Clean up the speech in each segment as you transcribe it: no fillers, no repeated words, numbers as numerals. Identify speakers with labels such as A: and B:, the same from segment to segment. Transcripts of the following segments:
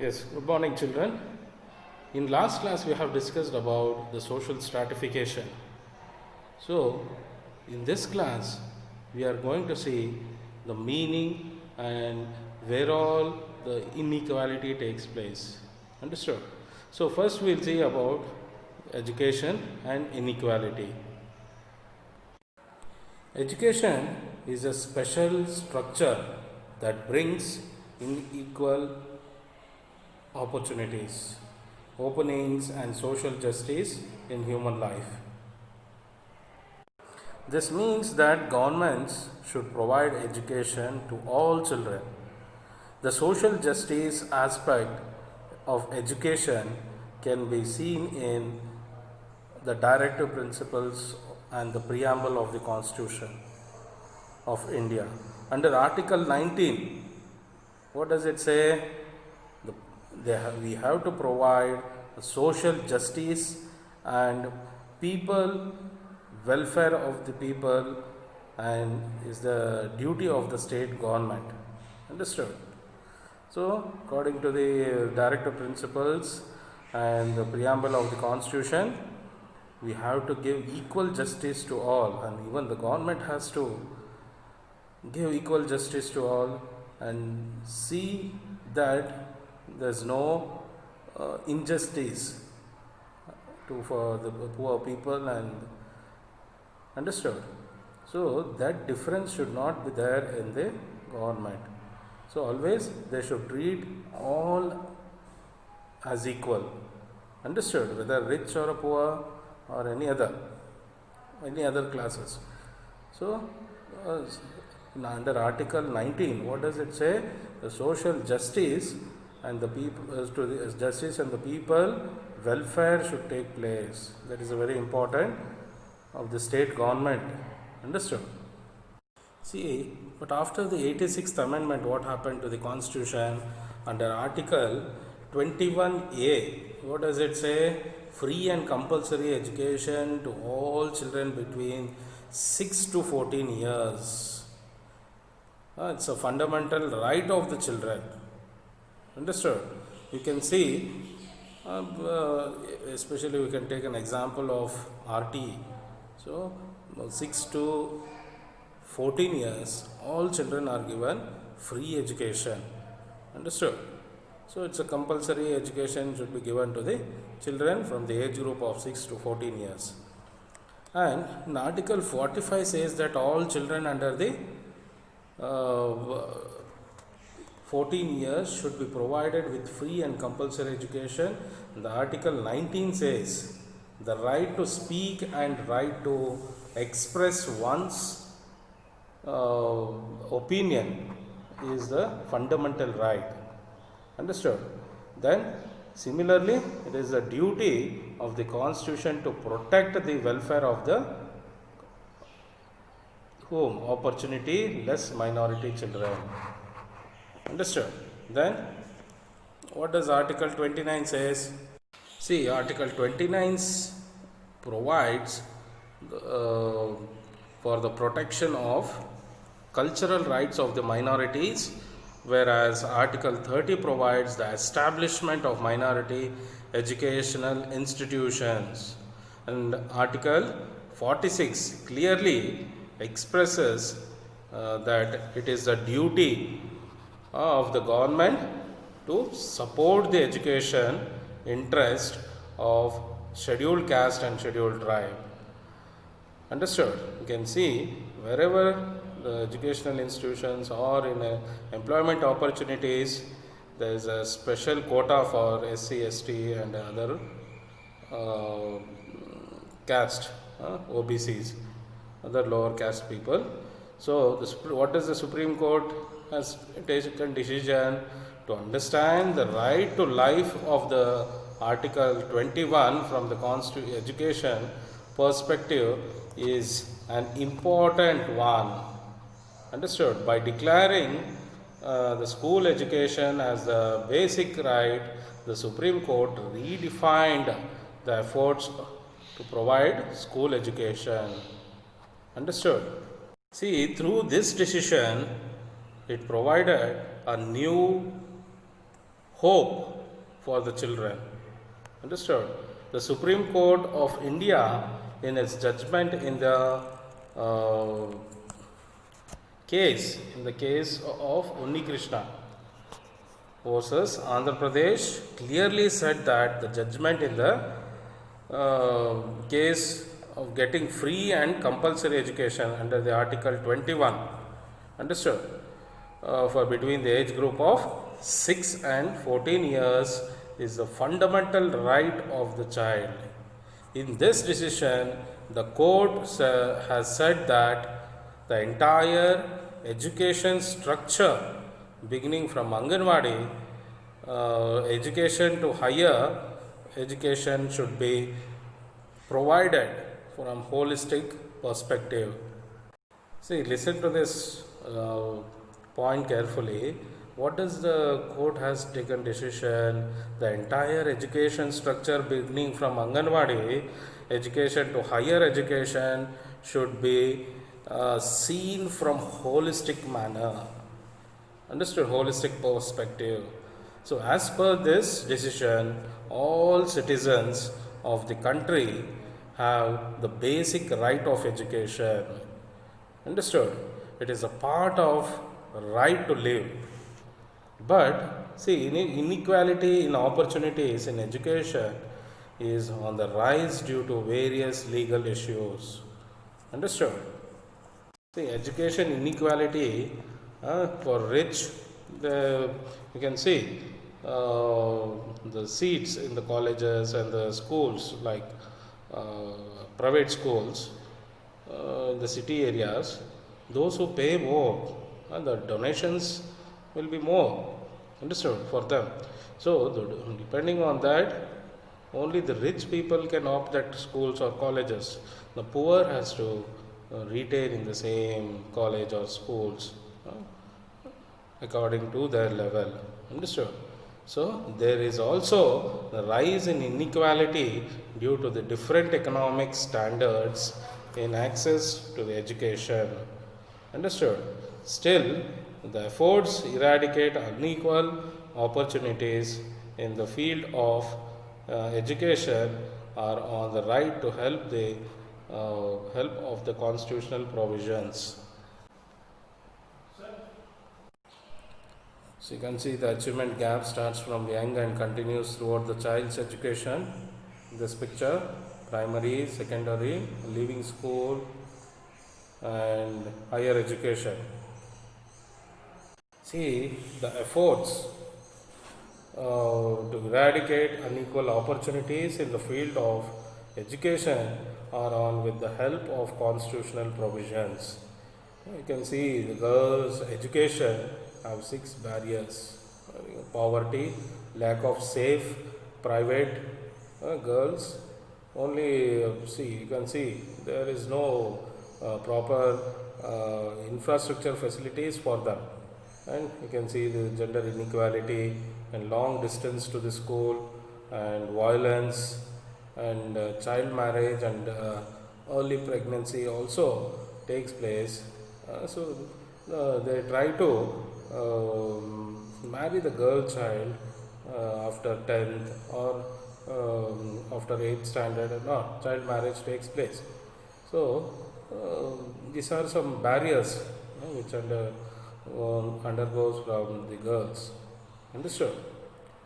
A: Yes, good morning, children. In last class, we have discussed about the social stratification. So, in this class, we are going to see the meaning and where all the inequality takes place. Understood? So, first we'll see about education and inequality. Education is a special structure that brings in equal opportunities, openings, and social justice in human life. This means that governments should provide education to all children. The social justice aspect of education can be seen in the directive principles and the preamble of the Constitution of India. Under Article 19, what does it say? We have to provide social justice and people welfare of the people, and is the duty of the state government. Understood? So, according to the directive principles and the preamble of the Constitution, we have to give equal justice to all, and even the government has to give equal justice to all and see that there's no injustice for the poor people, and understood. So that difference should not be there in the government. So always they should treat all as equal. Understood? Whether rich or poor or any other classes. So under Article 19, what does it say? The social justice and the people justice and the people welfare should take place. That is a very important of the state government. Understood? See, but after the 86th Amendment, what happened to the Constitution? Under Article 21A, what does it say? Free and compulsory education to all children between 6 to 14 years. It's a fundamental right of the children. Understood? You can see, especially we can take an example of RTE. So, 6 to 14 years, all children are given free education. Understood? So, it's a compulsory education should be given to the children from the age group of 6 to 14 years. And in Article 45 says that all children under the 14 years should be provided with free and compulsory education. The Article 19 says the right to speak and right to express one's opinion is the fundamental right. Understood? Then similarly, it is the duty of the Constitution to protect the welfare of the opportunity less minority children. Understood? Then what does Article 29 says? See, Article 29 provides for the protection of cultural rights of the minorities, whereas Article 30 provides the establishment of minority educational institutions, and Article 46 clearly expresses that it is the duty of the government to support the education interest of scheduled caste and scheduled tribe. Understood? You can see wherever the educational institutions or in employment opportunities, there is a special quota for SC, ST and other caste, OBCs, other lower caste people. So, what does the Supreme Court has taken decision to understand the right to life of the Article 21 from the education perspective is an important one. Understood? By declaring the school education as the basic right, the Supreme Court redefined the efforts to provide school education. Understood? See, through this decision, it provided a new hope for the children. Understood? The Supreme Court of India, in its judgment in the case of Unni Krishna versus Andhra Pradesh, clearly said that the judgment in the case of getting free and compulsory education under the Article 21, understood, for between the age group of 6 and 14 years is the fundamental right of the child. In this decision, the court has said that the entire education structure beginning from Anganwadi education to higher education should be provided from holistic perspective. See, listen to this point carefully. What does the court has taken decision? The entire education structure beginning from Anganwadi education to higher education should be seen from holistic manner. Understood? Holistic perspective. So as per this decision, all citizens of the country have the basic right of education. Understood? It is a part of right to live. But see, inequality in opportunities in education is on the rise due to various legal issues. Understood? See, education inequality for rich, you can see the seats in the colleges and the schools, like private schools in the city areas, those who pay more, the donations will be more, understood, for them. So depending on that, only the rich people can opt at schools or colleges. The poor has to retain in the same college or schools according to their level, understood. So there is also the rise in inequality due to the different economic standards in access to the education, understood. Still, the efforts eradicate unequal opportunities in the field of education are on the right to help of the constitutional provisions. So you can see the achievement gap starts from young and continues throughout the child's education. This picture, primary, secondary, leaving school and higher education. See, the efforts to eradicate unequal opportunities in the field of education are on with the help of constitutional provisions. You can see the girls' education have 6 barriers: poverty, lack of safe private girls. Only see, you can see there is no proper infrastructure facilities for them, and you can see the gender inequality and long distance to the school and violence and child marriage and early pregnancy also takes place. So they try to marry the girl child after 10th or after 8th standard or not. Child marriage takes place. So these are some barriers which undergoes from the girls. Understood?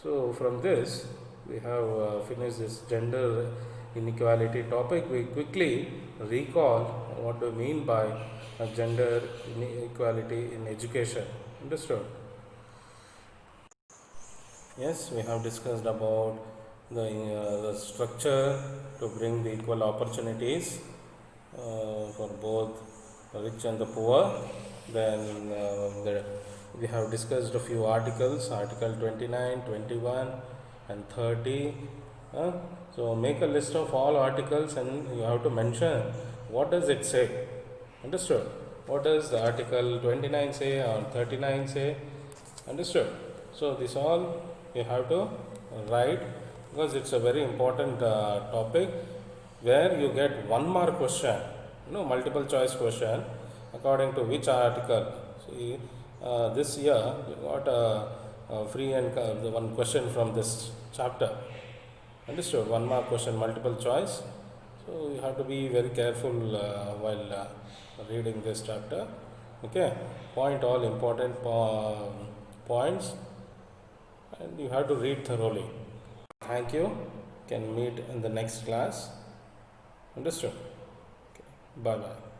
A: So from this we have finished this gender inequality topic. We quickly recall what do we mean by gender inequality in education. Understood? Yes, we have discussed about the structure to bring the equal opportunities for both the rich and the poor. Then we have discussed a few articles, article 29, 21 and 30. So make a list of all articles and you have to mention what does it say. Understood? What does the article 29 say or 39 say? Understood? So this all you have to write, because it's a very important topic where you get 1 mark question, multiple choice question according to which article. See, this year we got free and the one question from this chapter. Understood? One mark question, multiple choice. So you have to be very careful while reading this chapter. Okay, point all important points, and you have to read thoroughly. Thank you. Can meet in the next class. Understood? Okay. Bye bye.